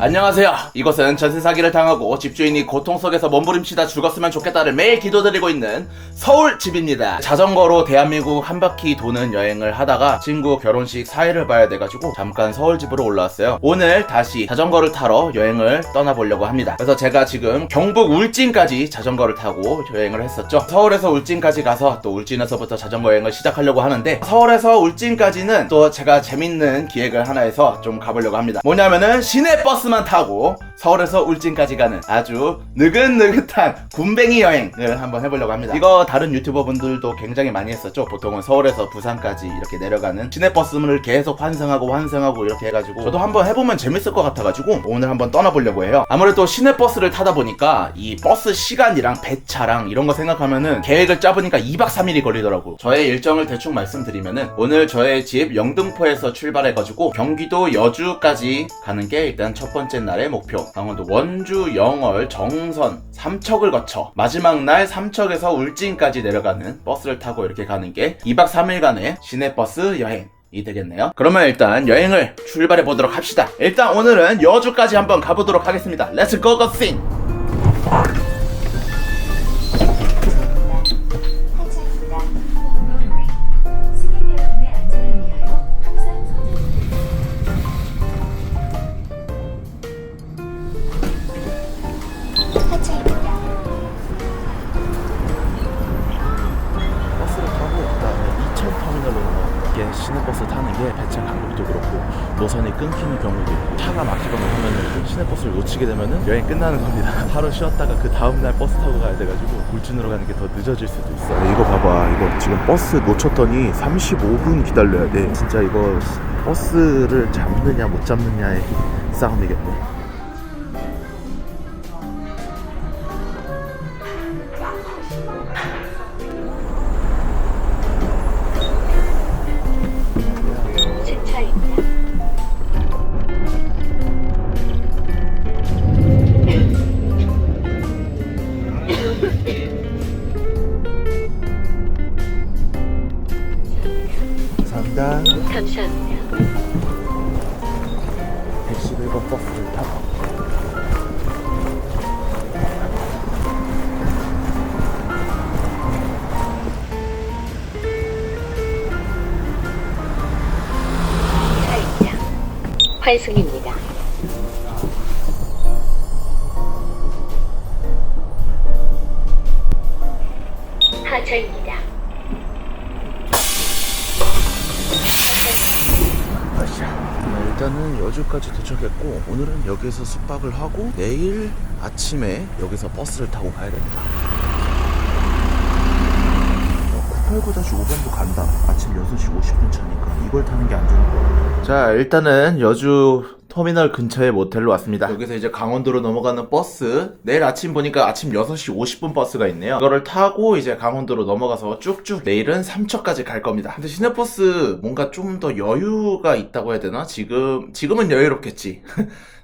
안녕하세요. 이곳은 전세 사기를 당하고 집주인이 고통 속에서 몸부림치다 죽었으면 좋겠다를 매일 기도드리고 있는 서울집입니다. 자전거로 대한민국 한 바퀴 도는 여행을 하다가 친구 결혼식 사회를 봐야 돼가지고 잠깐 서울집으로 올라왔어요. 오늘 다시 자전거를 타러 여행을 떠나보려고 합니다. 그래서 제가 지금 경북 울진까지 자전거를 타고 여행을 했었죠. 서울에서 울진까지 가서 또 울진에서부터 자전거 여행을 시작하려고 하는데, 서울에서 울진까지는 또 제가 재밌는 기획을 하나 해서 좀 가보려고 합니다. 뭐냐면은 시내버스만 타고 서울에서 울진까지 가는 아주 느긋느긋한 군뱅이 여행을 한번 해보려고 합니다. 이거 다른 유튜버 분들도 굉장히 많이 했었죠. 보통은 서울에서 부산까지 이렇게 내려가는 시내버스를 계속 환승하고 이렇게 해가지고 저도 한번 해보면 재밌을 것 같아가지고 오늘 한번 떠나보려고 해요. 아무래도 시내버스를 타다 보니까 이 버스 시간이랑 배차랑 이런 거 생각하면은 계획을 짜보니까 2박 3일이 걸리더라고. 저의 일정을 대충 말씀드리면은 오늘 저의 집 영등포에서 출발해가지고 경기도 여주까지 가는 게 일단 첫 번째 날의 목표. 강원도 원주, 영월, 정선, 삼척을 거쳐 마지막 날 삼척에서 울진까지 내려가는 버스를 타고 이렇게 가는 게 2박 3일간의 시내버스 여행이 되겠네요. 그러면 일단 여행을 출발해 보도록 합시다. 일단 오늘은 여주까지 한번 가보도록 하겠습니다. 렛츠 고 싱! 시내버스 타는 게 배차 간격도 그렇고 노선이 끊기는 경우도 있고 차가 막히거나 하면은 시내버스를 놓치게 되면은 여행 끝나는 겁니다. 하루 쉬었다가 그 다음날 버스 타고 가야 돼가지고 울진으로 가는 게 더 늦어질 수도 있어. 이거 봐봐, 이거 지금 버스 놓쳤더니 35분 기다려야 돼. 진짜 이거 버스를 잡느냐 못 잡느냐의 싸움이겠네. 감사합니다. 111번 버스를 타고 차입니다. 환승입니다. 하차입니다. 일단은 여주까지 도착했고 오늘은 여기서 숙박을 하고 내일 아침에 여기서 버스를 타고 가야 됩니다. 989-5번도 간다. 아침 6시 50분 차니까 이걸 타는 게 안 되는 거야. 자, 일단은 여주 터미널 근처의 모텔로 왔습니다. 여기서 이제 강원도로 넘어가는 버스, 내일 아침 보니까 아침 6시 50분 버스가 있네요. 이거를 타고 이제 강원도로 넘어가서 쭉쭉 내일은 삼척까지 갈 겁니다. 근데 시내버스 뭔가 좀 더 여유가 있다고 해야 되나? 지금은 여유롭겠지.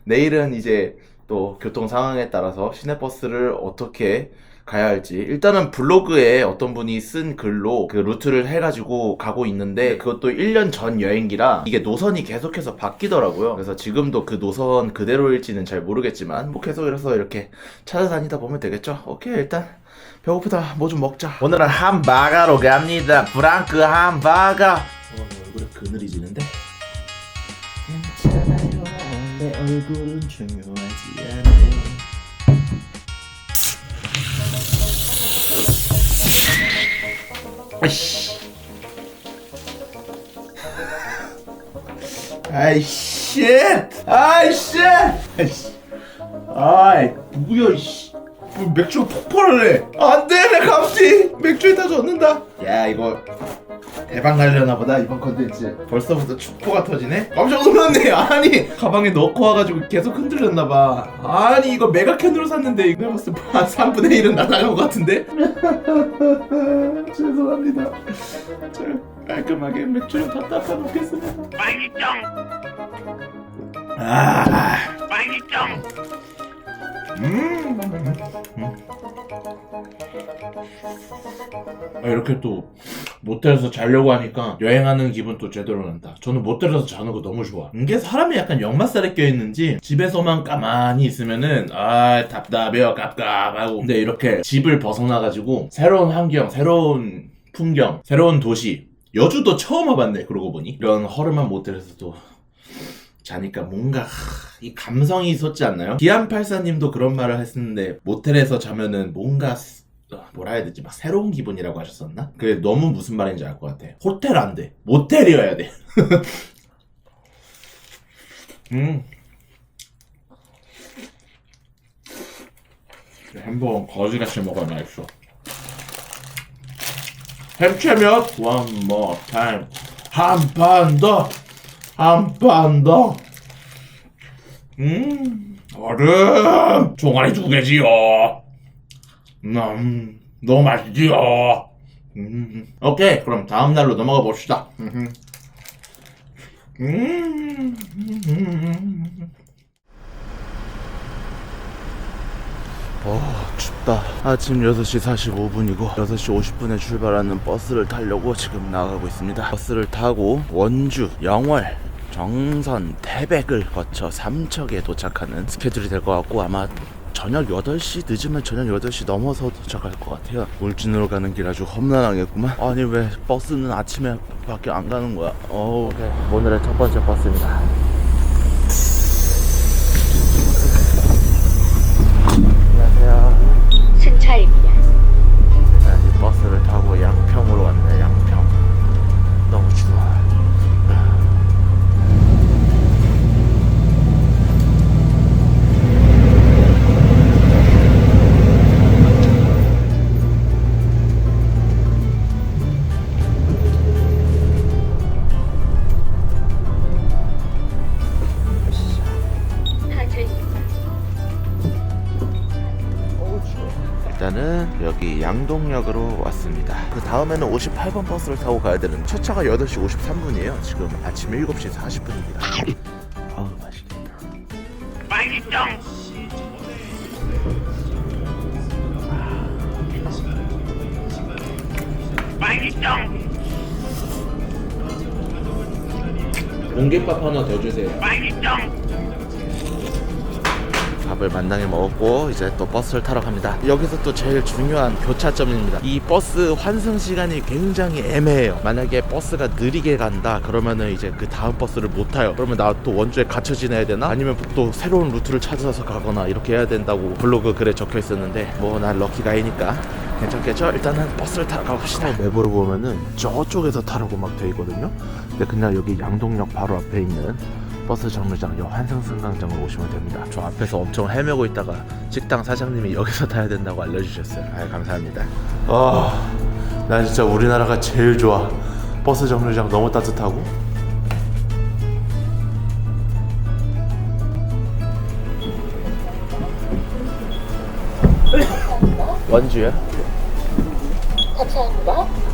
내일은 이제 또 교통 상황에 따라서 시내버스를 어떻게 가야 할지, 일단은 블로그에 어떤 분이 쓴 글로 그 루트를 해가지고 가고 있는데 그것도 1년 전 여행기라 이게 노선이 계속해서 바뀌더라고요. 그래서 지금도 그 노선 그대로일지는 잘 모르겠지만 뭐 계속 이렇게 찾아다니다 보면 되겠죠. 오케이, 일단 배고프다. 뭐 좀 먹자. 오늘은 함바가로 갑니다. 프랑크 함바가. 얼굴에 그늘이 지는데 괜찮아요, 내 얼굴은 중요하지 않아요. 아이씨. 아이씨. 아이씨. 아이씨. 아이, 뭐야, 이씨. 맥주가 폭발을 해. 안 돼, 내 감기. 맥주에다 젖는다. 야, 이거 대박 날려나 보다, 이번 컨텐츠. 벌써부터 축포가 터지네? 깜짝 놀랐네. 아니, 가방에 넣고 와가지고 계속 흔들렸나 봐. 아니, 이거 메가캔으로 샀는데 이거 봤을 때 한 3분의 1은 날아간 것 같은데? 죄송합니다. 저 깔끔하게 맥주를 다 닦아 놓겠습니다. 이렇게 또 모텔에서 자려고 하니까 여행하는 기분 또 제대로 난다. 저는 모텔에서 자는 거 너무 좋아. 이게 사람이 약간 역마살에 껴있는지 집에서만 가만히 있으면은 답답해요, 갑갑하고. 근데 이렇게 집을 벗어나가지고 새로운 환경, 새로운 풍경, 새로운 도시. 여주도 처음 와봤네, 그러고 보니. 이런 허름한 모텔에서도 자니까 뭔가 이 감성이 있었지 않나요? 기안84님도 그런 말을 했었는데 모텔에서 자면은 뭔가 뭐라 해야 되지? 막 새로운 기분이라고 하셨었나? 그게 너무 무슨 말인지 알 것 같아. 호텔 안 돼. 모텔이어야 돼. 햄버거 거지같이 먹어야 맛있어. 햄채면 one more time. 한 판 더. 한 판 더. 얼음. 종아리 2개지요. 너무 맛있지요. 오케이, 그럼 다음 날로 넘어가 봅시다. 춥다. 아침 6시 45분이고 6시 50분에 출발하는 버스를 타려고 지금 나가고 있습니다. 버스를 타고 원주, 영월, 정선, 태백을 거쳐 삼척에 도착하는 스케줄이 될 것 같고, 아마 저녁 8시, 늦으면 저녁 8시 넘어서 도착할 것 같아요. 울진으로 가는 길 아주 험난하겠구만. 아니 왜 버스는 아침에 밖에 안 가는 거야? 오케이. 오늘의 첫 번째 버스입니다. 안녕하세요. 순차입니다. 이 버스를 타고 양평으로 왔네. 양평. 너무 추워. 일단은 여기 양동역으로 왔습니다. 그 다음에는 58번 버스를 타고 가야 되는, 첫 차가 8시 53분이에요. 지금 아침 7시 40분입니다. 아우 맛있겠다. 공깃밥 하나 더 주세요. 밥을 만당히 먹었고 이제 또 버스를 타러 갑니다. 여기서 또 제일 중요한 교차점입니다. 이 버스 환승 시간이 굉장히 애매해요. 만약에 버스가 느리게 간다 그러면은 이제 그 다음 버스를 못 타요. 그러면 나 또 원주에 갇혀 지내야 되나? 아니면 또 새로운 루트를 찾아서 가거나 이렇게 해야 된다고 블로그 글에 적혀 있었는데, 뭐 난 럭키가이니까 괜찮겠죠? 일단은 버스를 타러 가봅시다. 맵으로 보면은 저쪽에서 타라고 막 돼 있거든요. 근데 그냥 여기 양동역 바로 앞에 있는 버스 정류장, 환승승강장으로 오시면 됩니다. 저 앞에서 엄청 헤매고 있다가 식당 사장님이 여기서 타야 된다고 알려주셨어요. 아유, 감사합니다. 난 진짜 우리나라가 제일 좋아. 버스 정류장 너무 따뜻하고. 원주야? 감사합니다.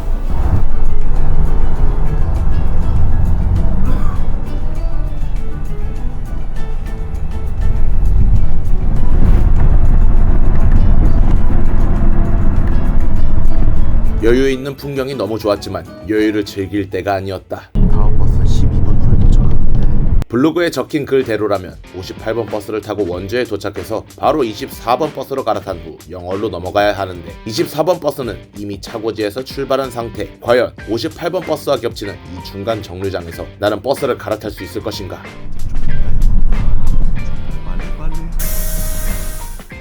여유 있는 풍경이 너무 좋았지만 여유를 즐길 때가 아니었다. 다음 버스는 12분 후에 도착하는데, 블로그에 적힌 글대로라면 58번 버스를 타고 원주에 도착해서 바로 24번 버스로 갈아탄 후 영월로 넘어가야 하는데, 24번 버스는 이미 차고지에서 출발한 상태. 과연 58번 버스와 겹치는 이 중간 정류장에서 나는 버스를 갈아탈 수 있을 것인가?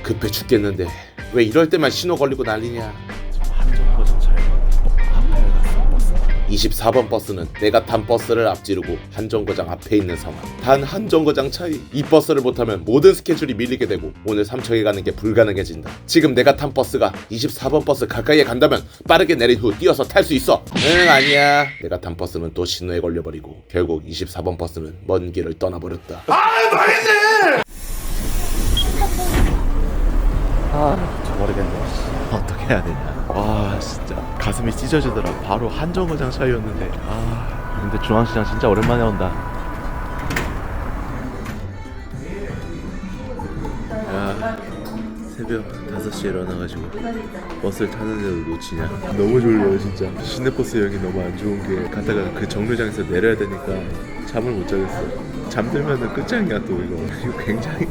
급해 죽겠는데 왜 이럴 때만 신호 걸리고 난리냐. 24번 버스는 내가 탄 버스를 앞지르고 한정거장 앞에 있는 상황. 단 한 정거장 차이. 이 버스를 못 타면 모든 스케줄이 밀리게 되고 오늘 삼척에 가는 게 불가능해진다. 지금 내가 탄 버스가 24번 버스 가까이에 간다면 빠르게 내린 후 뛰어서 탈 수 있어. 응, 아니야. 내가 탄 버스는 또 신호에 걸려버리고 결국 24번 버스는 먼 길을 떠나버렸다. 모르겠네. 어떻게 해야 되냐. 와, 진짜 가슴이 찢어지더라. 바로 한정거장 차이였는데. 근데 중앙시장 진짜 오랜만에 온다. 야, 새벽 5시에 일어나가지고 버스를 타는데도 놓치냐. 너무 졸려요 진짜. 시내버스 여행이 너무 안 좋은 게 가다가 그 정류장에서 내려야 되니까 잠을 못 자겠어요. 잠들면은 끝장이야 또 이거 굉장히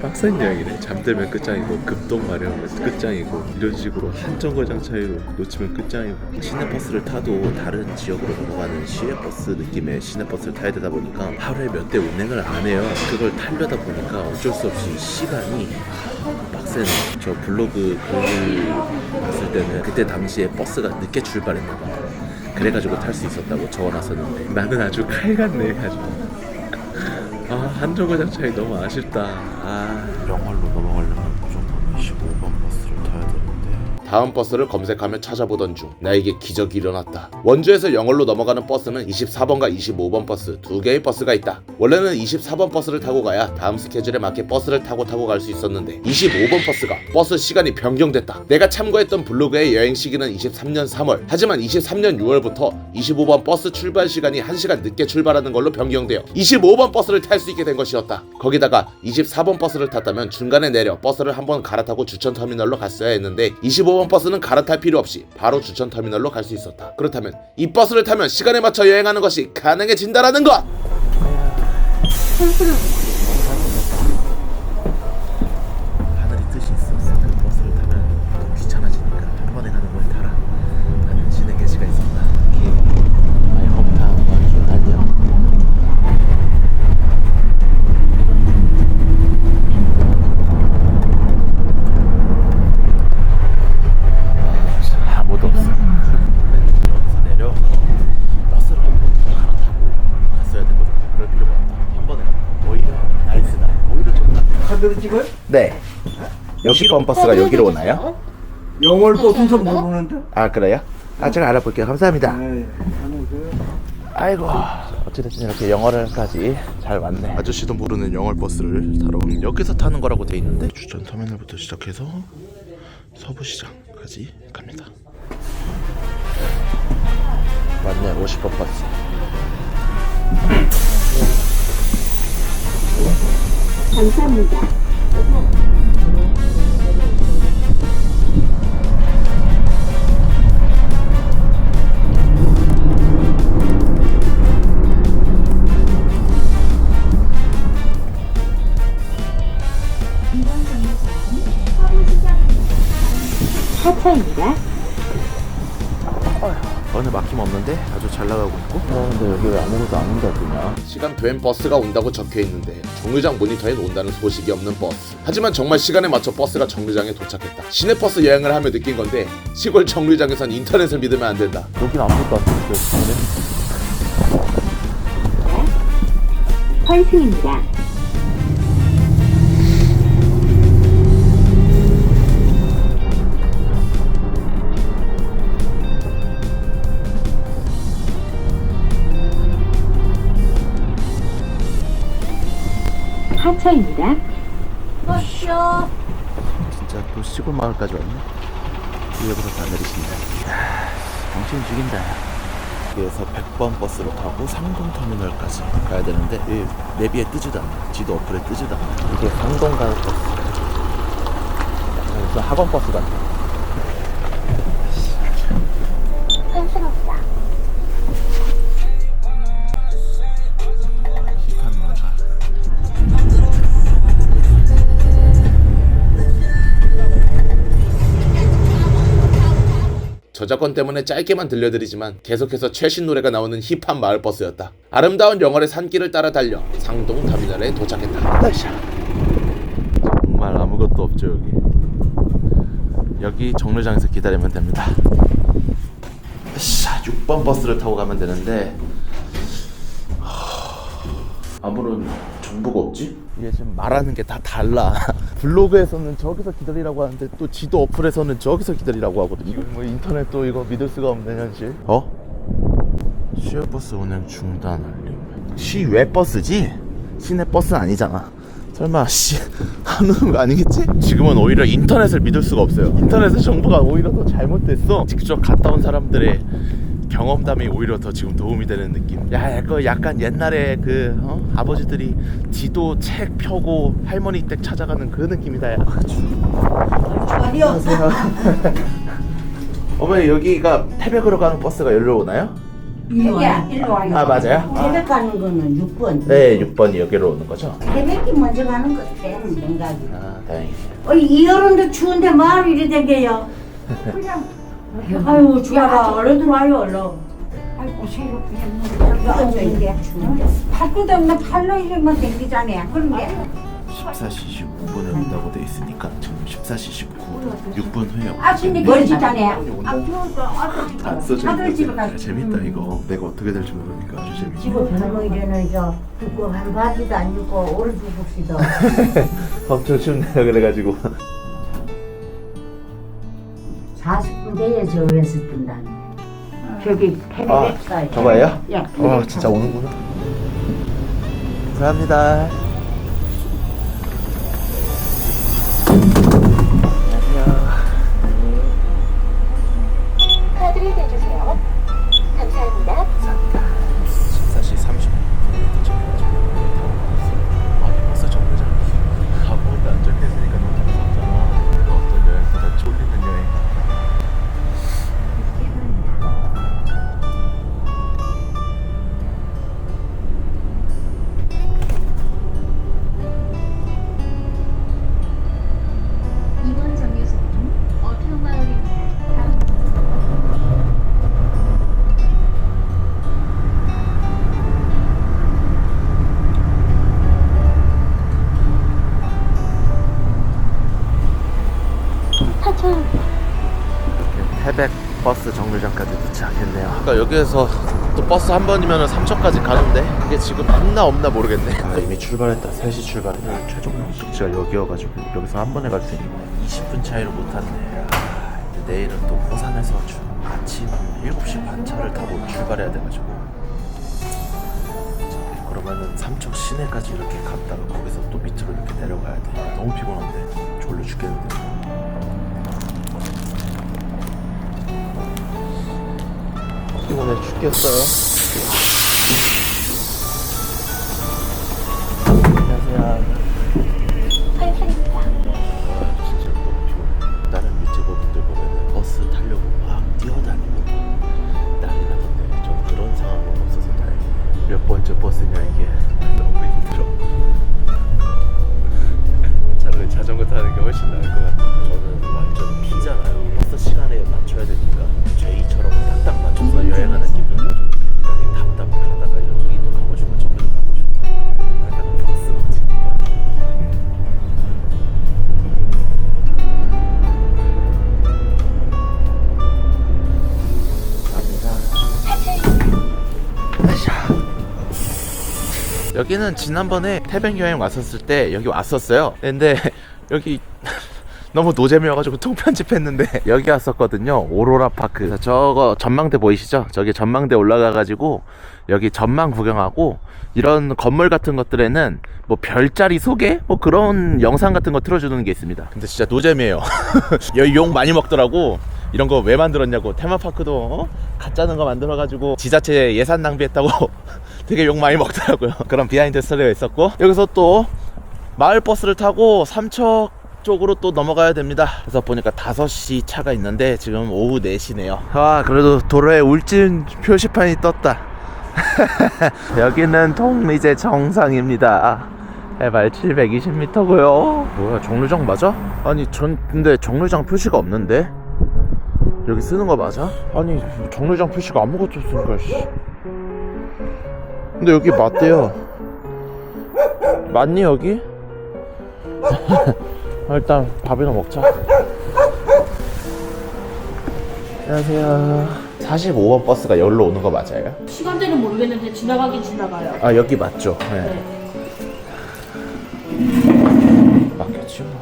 빡센 여행이네. 잠들면 끝장이고 급동 마련하면 끝장이고 이런 식으로 한 정거장 차이로 놓치면 끝장이고. 시내버스를 타도 다른 지역으로 넘어가는 시외버스 느낌의 시내버스를 타야 되다 보니까 하루에 몇 대 운행을 안 해요. 그걸 타려다 보니까 어쩔 수 없이 시간이 빡세네. 저 블로그 글 봤을 때는 그때 당시에 버스가 늦게 출발했나 봐. 그래가지고 탈 수 있었다고 적어놨었는데 나는 아주 칼 같네 아주. 한 정거장 차이 너무 아쉽다. 영월로 넘어가려면 무조건 25번 버스를 타야 되는데 다음 버스를 검색하며 찾아보던 중 나에게 기적이 일어났다. 원주에서 영월로 넘어가는 버스는 24번과 25번 버스 두 개의 버스가 있다. 원래는 24번 버스를 타고 가야 다음 스케줄에 맞게 버스를 타고 갈 수 있었는데 25번 버스가 버스 시간이 변경됐다. 내가 참고했던 블로그의 여행 시기는 23년 3월. 하지만 23년 6월부터 25번 버스 출발 시간이 1시간 늦게 출발하는 걸로 변경되어 25번 버스를 탈 수 있게 된 것이었다. 거기다가 24번 버스를 탔다면 중간에 내려 버스를 한번 갈아타고 주천터미널로 갔어야 했는데 25번 버스는 갈아탈 필요 없이 바로 주천터미널로 갈 수 있었다. 그렇다면 이 버스를 타면 시간에 맞춰 여행하는 것이 가능해진다라는 것! 하늘이 뜻이 있었어. 그 버스를 타면 또 귀찮아지니까 한 번에 가는 걸 타라 하는 신의 계시가 있었다. 이게 마이 홈타운 원주 아니야. 아무도 없어. 여기서 내려 버스를 갈아타고 갔어야 되거든. 그럴 필요가 없다. 한 번에 가. 오히려 나이스다. 오히려 좋다. 카드를 찍어요? 네. 60번 버스가 여기로 오나요? 영월 버스는 모르는데? 아 그래요? 제가 알아볼게요. 감사합니다. 네, 안녕하세요. 아이고 어찌됐든 이렇게 영월까지 잘 왔네. 아저씨도 모르는 영월 버스를 타러 여기서 타는 거라고 돼 있는데 주천 터미널부터 시작해서 서부시장까지 갑니다. 맞네. 50번 버스. 감사합니다. 하차입니다. 전혀 막힘 없는데 아주 잘 나가고 있고. 근데 여기 왜 아무것도 안 온다더냐? 시간 된 버스가 온다고 적혀있는데 정류장 모니터엔 온다는 소식이 없는 버스. 하지만 정말 시간에 맞춰 버스가 정류장에 도착했다. 시내버스 여행을 하며 느낀 건데 시골 정류장에선 인터넷을 믿으면 안 된다. 여긴 아무것도 안 돼. 환승입니다. 하차입니다. 진짜 또 시골 마을까지 왔네. 여기서 다 내리신다. 정신 죽인다. 여기에서 100번 버스를 타고 상동터미널까지 가야 되는데 이 내비에 뜨지도 않아. 지도 어플에 뜨지도 않아. 이게 상동 가는 버스. 무슨 학원 버스 같아. 환승합니다. 힙한 뭔가. 저작권 때문에 짧게만 들려드리지만 계속해서 최신 노래가 나오는 힙한 마을버스였다. 아름다운 영월의 산길을 따라 달려 상동 터미널에 도착했다. 정말 아무것도 없죠 여기. 여기 정류장에서 기다리면 됩니다. 6번 버스를 타고 가면 되는데 아무런 정보가 없지? 이게 지금 말하는 게 다 달라. 블로그에서는 저기서 기다리라고 하는데 또 지도 어플에서는 저기서 기다리라고 하거든요. 이거 뭐 인터넷 또 이거 믿을 수가 없는 현실. 시외버스 운행 중단 알림. 시외 버스지? 시내 버스 아니잖아. 설마 하는 거 아니겠지? 지금은 오히려 인터넷을 믿을 수가 없어요. 인터넷의 정보가 오히려 더 잘못됐어. 직접 갔다 온 사람들의 경험담이 오히려 더 지금 도움이 되는 느낌. 야, 그 약간 옛날에 그 아버지들이 지도 책 펴고 할머니 댁 찾아가는 그 느낌이다. 야. 안녕하세요. 어머니 여기가 태백으로 가는 버스가 여기로 오나요? 일로 와요. 아 맞아요? 태백 가는 거는 6번. 네, 6번이 여기로 오는 거죠? 태백이 먼저 가는 거 같아, 생각이. 아 다행이네요. 이 여름도 추운데 말 이리 댕겨요. 그냥. 아유, 주야가 얼른 들어와요, 얼른. 아이고, 새로 그냥 앉아있는데. 발도 없는 팔로 이리만 댕기자네. 그런 게. 14시 19분에 온다고 돼 있으니까 지금 14시 19분 6분 후에 아침에 멀지자네. 안 써져 아들 집에 있는데 가서. 재밌다 이거. 내가 어떻게 될지 모르니까 아주 재밌네. 집에 가는 거 이제는 듣고 한 바지도 안 입고 오래 죽읍시다. 엄청 춥네요. 그래가지고 40분 돼야 저에서 뜬다네. 저기 태백사에. 저거예요? 야, 진짜 오는구나. 감사합니다. 카드를 대주세요. 감사합니다. 14시 30분에 도착해가지고 벌써 정류장 아무것도 안 적혀있으니까 너무 무섭잖아. 어떤 여행보다 쫄리는 여행. 이번 정류소는 어평마을입니다. 태백 버스 정류장까지 도착했네요. 그러니까 여기에서 또 버스 한 번이면 삼척까지 가는데 그게 지금 있나 없나 모르겠네. 이미 출발했다. 3시 출발했다. 최종 목적지가 여기여가지고 여기서 한 번에 갈 수 있는 거야. 20분 차이로 못 탔네. 근데 내일은 또 부산에서 아침 7시 반 차를 타고 출발해야 돼가지고 그러면은 삼척 시내까지 이렇게 갔다가 거기서 또 밑으로 이렇게 내려가야 돼. 너무 피곤한데 졸려 죽겠는데. 피곤해 죽겠어요. 안녕하세요. 환승입니다. 아 진짜 너무 피곤해. 다른 유튜버분들 보면은 버스 타려고 막 뛰어다니고 난리 나던데 전 그런 상황은 없어서 다행이에요. 몇 번째 버스냐 이게. 너무 힘들어. 차라리 자전거 타는 게 훨씬 나을 것 같아요. 저는 완전 피잖아요. 버스 시간에 맞춰야 되니까 제이처럼 딱딱 맞춰서 여행하는 기분이 굉장히 답답하다가 여기도 가고 싶고 저기도 가고 싶고 하다가 버스 놓치니까. 여기는 지난번에 태백 여행 왔었을 때 여기 왔었어요. 근데 여기 너무 노잼이어가지고 통편집했는데 여기 왔었거든요. 오로라 파크. 저거 전망대 보이시죠? 저기 전망대 올라가가지고 여기 전망 구경하고 이런 건물 같은 것들에는 뭐 별자리 소개? 뭐 그런 영상 같은 거 틀어주는 게 있습니다. 근데 진짜 노잼이에요. 여기 욕 많이 먹더라고. 이런 거 왜 만들었냐고. 테마파크도 가짜는 거 만들어가지고 지자체 예산 낭비했다고 되게 욕 많이 먹더라고요. 그런 비하인드 스토리가 있었고 여기서 또 마을 버스를 타고 삼척 쪽으로 또 넘어가야 됩니다. 그래서 보니까 5시 차가 있는데 지금 오후 4시네요. 와 그래도 도로에 울진 표시판이 떴다. 여기는 동리제 정상입니다. 해발 720m고요. 뭐야 정류장 맞아? 아니 근데 정류장 표시가 없는데? 여기 쓰는 거 맞아? 아니 정류장 표시가 아무것도 없으니까 씨. 근데 여기 맞대요. 맞니 여기? 일단 밥이나 먹자. 안녕하세요. 45번 버스가 여기로 오는 거 맞아요? 시간대는 모르겠는데 지나가긴 지나가요. 아 여기 맞죠? 네. 맞겠지 뭐.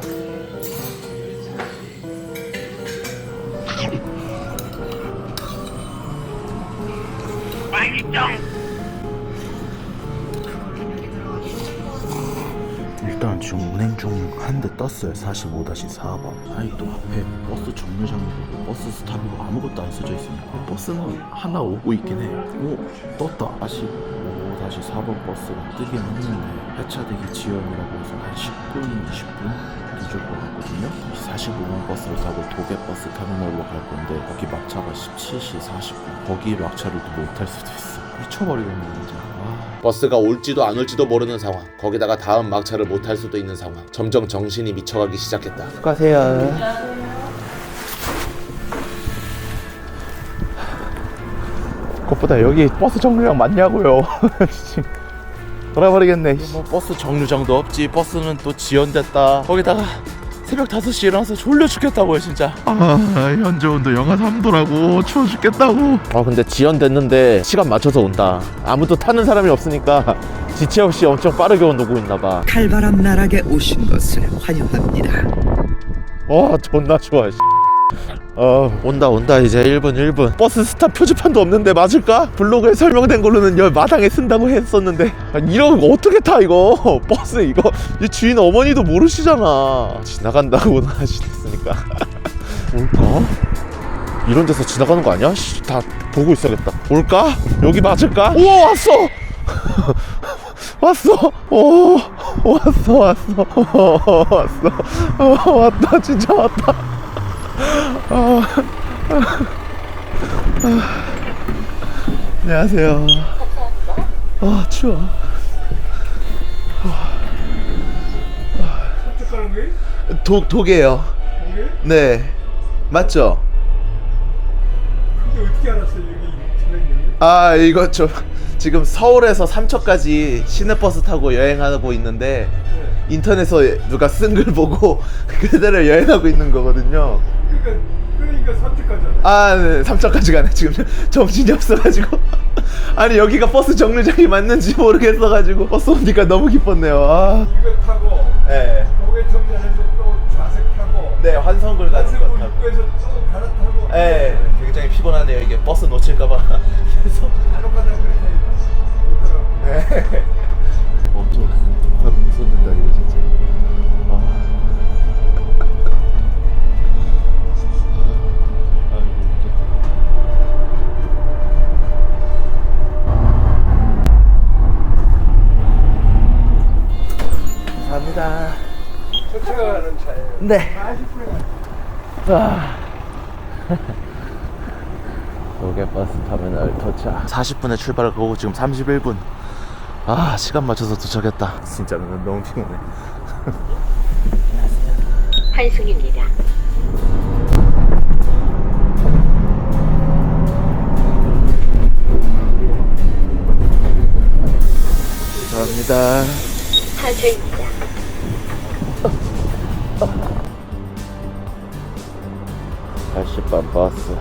일단 지금 운행 중 한 대 떴어요. 45-4번. 아니 또 앞에 버스 정류장이고 버스 스탑이고 아무것도 안 써져 있으니까 버스는 하나 오고 있긴 해. 오 떴다. 45-4번 버스가 뜨긴 했는데 회차되기 지연이라고 해서 한 10분 20분 늦을 것 같거든요. 45번 버스를 타고 도계버스 터미널로 갈 건데 거기 막차가 17시 40분. 거기 막차를 또 못 탈 수도 있어. 미쳐버리겠네 진짜. 버스가 올지도 안 올지도 모르는 상황. 거기다가 다음 막차를 못 탈 수도 있는 상황. 점점 정신이 미쳐가기 시작했다. 수고하세요. 그것보다 여기 버스 정류장 맞냐고요. 돌아버리겠네. 뭐 버스 정류장도 없지. 버스는 또 지연됐다. 거기다가 새벽 5시에 일어나서 졸려 죽겠다고요 진짜. 현재 온도 영하 3도라고 추워 죽겠다고. 근데 지연됐는데 시간 맞춰서 온다. 아무도 타는 사람이 없으니까 지체 없이 엄청 빠르게 오고 있나봐. 칼바람 나락에 오신 것을 환영합니다. 와 존나 추워. 온다 이제 1분. 버스 스탑 표지판도 없는데 맞을까? 블로그에 설명된 걸로는 여 마당에 쓴다고 했었는데 이런 거 어떻게 타 이거? 버스 이거 이 주인 어머니도 모르시잖아. 지나간다고는 하시겠으니까 올까? 이런 데서 지나가는 거 아니야? 다 보고 있어야겠다. 올까? 여기 맞을까? 우와 왔어! 왔어! 오 왔어 왔다 진짜 왔다. 안녕하세요. 추워. 독이에요. 네, 맞죠? 근데 어떻게 알았어요 여기 지나기를? 이거 지금 서울에서 삼척까지 시내버스 타고 여행하고 있는데 인터넷에 누가 쓴 글 보고 그대로 여행하고 있는 거거든요. 그러니까 3층까지 네, 삼척까지 가네. 지금 정신이 없어가지고. 아니 여기가 버스 정류장이 맞는지 모르겠어가지고 버스 오니까 너무 기뻤네요. 이거 타고 네. 도계정류장에서 또 좌석 타고 네, 환성굴 가는 거 한승구 타고. 입구에서 또 갈아타고 네, 굉장히 피곤하네요. 이게 버스 놓칠까봐. 그래서. 간혹 가다 그렇게 못하라고. 네. 엄청 확 무섭는다 이거 진짜. 감사합니다. 쫓아가는 차예요. 네. 40분에 도계버스 터미널 도착. 40분에 출발을 하고 지금 31분. 시간 맞춰서 도착했다. 진짜 너무 피곤해. 환승입니다. 감사합니다. 하차입니다. 80번 버스.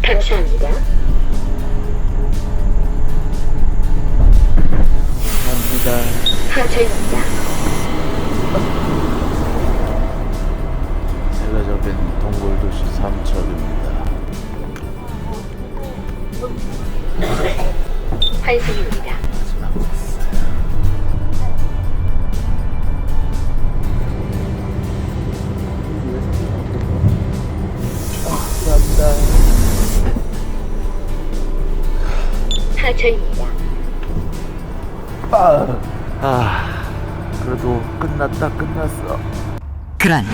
감사합니다. 감사합니다. 하차입니다. 세계적인 동굴도시 삼척입니다. 환승입니다. 마지막 버스. 감사합니다. 하차입니다. 그래도 끝났어. 그런데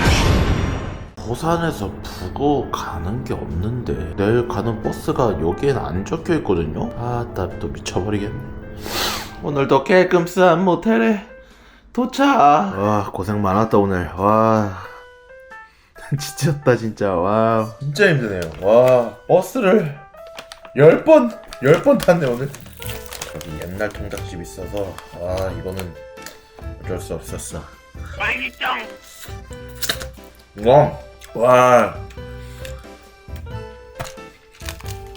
부산에서 북어 가는 게 없는데 내일 가는 버스가 여기엔 안 적혀 있거든요. 나 또 미쳐버리겠네. 오늘도 깨끔싼 모텔에 도착. 고생 많았다 오늘. 지쳤다 진짜. 진짜 힘드네요. 버스를 10번 탔네 오늘. 여기 옛날 통닭집 있어서 이거는 어쩔 수 없었어. 와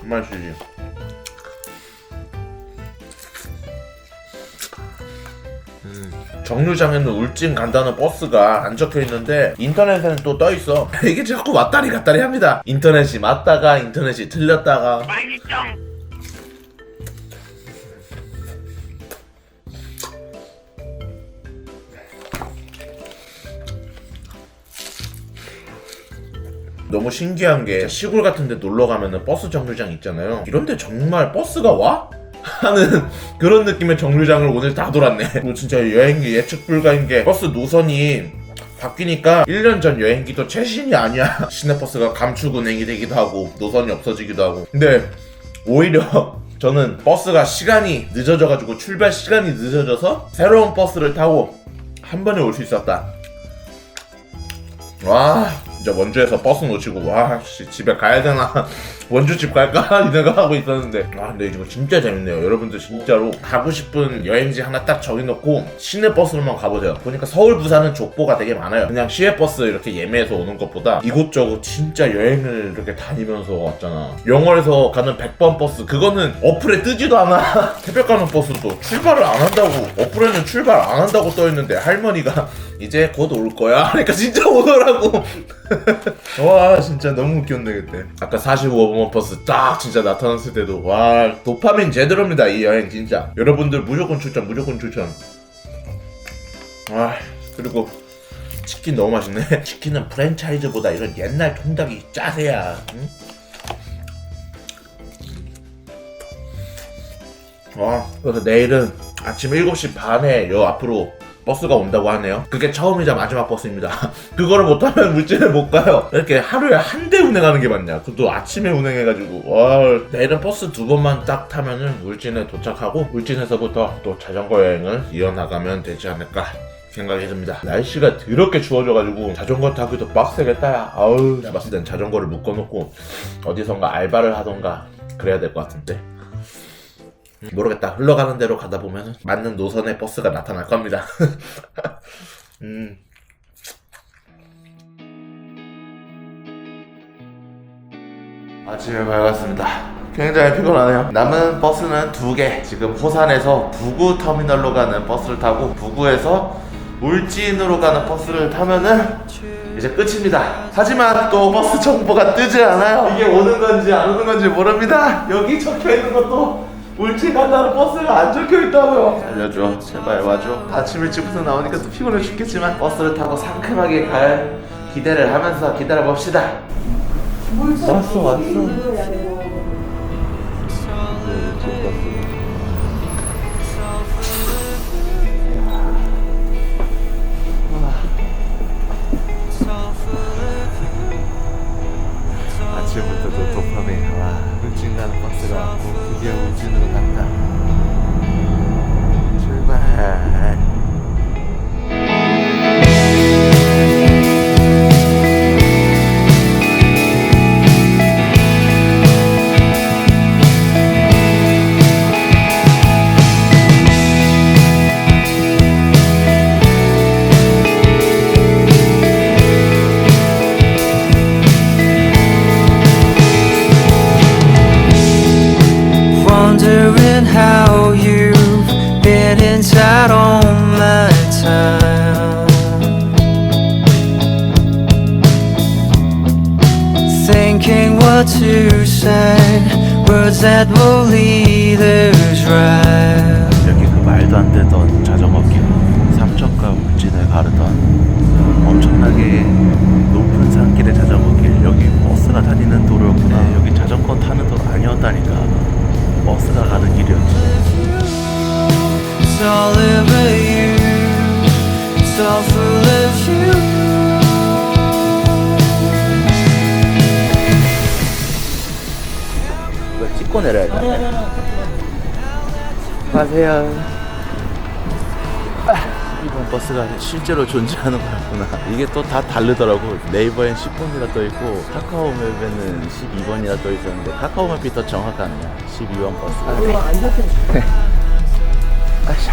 맛이지. 정류장에는 울진 간다는 버스가 안 적혀 있는데 인터넷에는 또 떠 있어. 이게 자꾸 왔다리 갔다리 합니다. 인터넷이 맞다가 인터넷이 틀렸다가. 너무 신기한 게 시골 같은 데 놀러 가면은 버스 정류장 있잖아요. 이런데 정말 버스가 와? 하는 그런 느낌의 정류장을 오늘 다 돌았네. 그리고 진짜 여행기 예측 불가인 게 버스 노선이 바뀌니까 1년 전 여행기도 최신이 아니야. 시내버스가 감축 운행이 되기도 하고 노선이 없어지기도 하고. 근데 오히려 저는 버스가 시간이 늦어져가지고 출발 시간이 늦어져서 새로운 버스를 타고 한 번에 올 수 있었다. 와 진짜 원주에서 버스 놓치고 와 씨, 집에 가야 되나 원주집 갈까 이 생각하고 있었는데 근데 이거 진짜 재밌네요. 여러분들 진짜로 가고 싶은 여행지 하나 딱 정해놓고 시내버스로만 가보세요. 보니까 서울 부산은 족보가 되게 많아요. 그냥 시외버스 이렇게 예매해서 오는 것보다 이곳저곳 진짜 여행을 이렇게 다니면서 왔잖아. 영월에서 가는 100번 버스 그거는 어플에 뜨지도 않아. 새벽 가는 버스도 출발을 안 한다고 어플에는 출발 안 한다고 떠있는데 할머니가 이제 곧 올 거야 그러니까 진짜 오더라고. 와 진짜 너무 웃겼네 그때. 아까 45번 버스 딱 진짜 나타났을 때도 와 도파민 제대로입니다 이 여행 진짜. 여러분들 무조건 추천 무조건 추천. 그리고 치킨 너무 맛있네. 치킨은 프랜차이즈보다 이런 옛날 통닭이 짜세야. 응? 그래서 내일은 아침 7시 반에 요 앞으로 버스가 온다고 하네요. 그게 처음이자 마지막 버스입니다. 그거를 못하면 울진을 못 가요. 이렇게 하루에 한 대 운행하는 게 맞냐. 그것도 아침에 운행해가지고 내일은 버스 2번만 딱 타면은 울진에 도착하고 울진에서부터 또 자전거 여행을 이어나가면 되지 않을까 생각이 듭니다. 날씨가 더럽게 추워져가지고 자전거 타기도 빡세겠다 야. 내가 봤을 땐 자전거를 묶어놓고 어디선가 알바를 하던가 그래야 될 것 같은데 모르겠다. 흘러가는 대로 가다 보면 맞는 노선의 버스가 나타날 겁니다. 아침에 밝았습니다. 굉장히 피곤하네요. 남은 버스는 2개. 지금 호산에서 부구 터미널로 가는 버스를 타고 부구에서 울진으로 가는 버스를 타면은 이제 끝입니다. 하지만 또 버스 정보가 뜨지 않아요. 이게 오는 건지 안 오는 건지 모릅니다. 여기 적혀있는 것도 울진 간다는 버스가 안 적혀있다고요. 알려줘 제발 와줘. 아침 일찍부터 나오니까 또 피곤해 죽겠지만 버스를 타고 상큼하게 갈 기대를 하면서 기다려봅시다. 왔어 아침부터 도파민. 울진 가는 버스가 왔고 드디어 울진으로 간다. 출발. Wondering how you've been inside all my time. Thinking what to say, words that will lead us right. 여기 그 말도 안 되던 자전거길 삼척과 울진을 가르던 엄청나게 높은 산길의 자전거길. 여기 버스가 다니는 도로였구나. 여기 자전거 타는 도로 아니었다니까. 버스가 가는 길이었지. It's all over you, it's all full of you. 이거 찍고 내려야 돼. 가세요. 이번 버스가 실제로 존재하는 거였구나. 이게 또 다 다르더라고. 네이버엔 10번이라 떠있고 카카오맵에는 12번이라 떠있었는데 카카오맵이 더 정확하네요. 12번 버스. 이거 안 좋겠네. 아샤.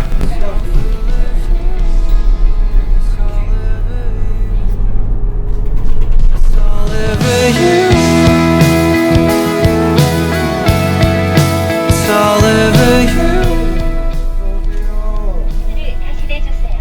All over you, it's all over you. 를 다시 내주세요.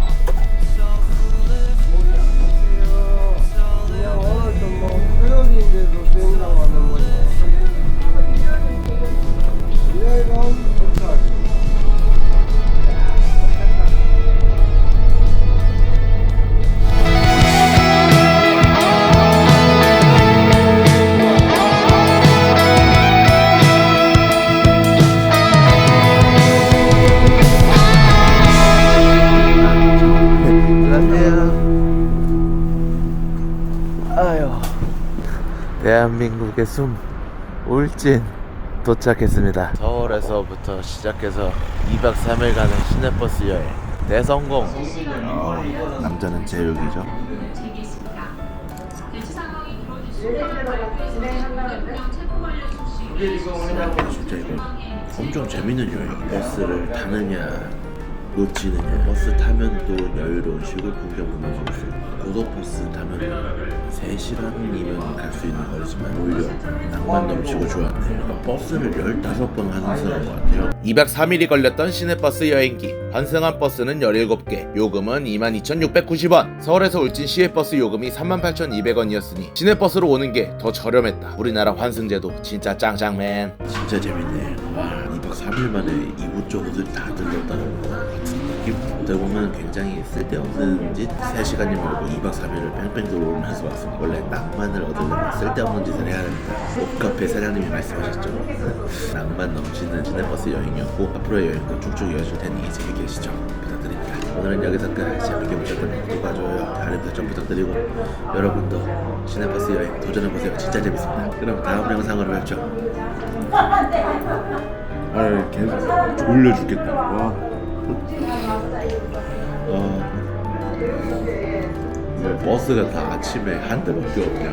대한민국의 숨 울진 도착했습니다. 서울에서부터 시작해서 2박 3일 가는 시내버스 여행 대성공. 남자는 제육이죠. 진짜 이거 엄청 재밌는 여행. 버스를 타느냐 놓치느냐. 버스 타면 또 여유로운 시골 풍경 보면서 올 수 있고, 고속버스 타면 3시간이면 갈 수 있는 거리지만 오히려 낭만 넘치고 좋았네요. 그러니까 버스를 15번 환승한 것 같아요. 2박 3일이 걸렸던 시내버스 여행기. 환승한 버스는 17개. 요금은 22,690원. 서울에서 울진 시외버스 요금이 38,200원이었으니 시내버스로 오는 게 더 저렴했다. 우리나라 환승제도 진짜 짱짱맨. 진짜 재밌네. 와, 2박 3일 만에 이곳저곳을 다 들렸다는 것 같은 느낌? 어떻게 보면 굉장히 쓸데없는 짓 3시간이 멀고 2박 3일을 뺑뺑 돌면서 왔습니다. 원래 낭만을 얻으려면 쓸데없는 짓을 해야 됩니다. 옷카페 사장님이 말씀하셨죠. 낭만 넘치는 시내버스 여행이었고 앞으로의 여행도 쭉쭉 이어질 테니 재밌게 하시죠. 부탁드립니다. 오늘은 여기서 끝. 재밌게 보셨다면 구독과 좋아요, 알림 설정 부탁드리고 여러분도 시내버스 여행 도전해보세요. 진짜 재밌습니다. 그럼 다음 영상으로 뵙죠. 아, 계속 졸려 죽겠다. 와. 왜 버스가 다 아침에 한 대밖에 없냐.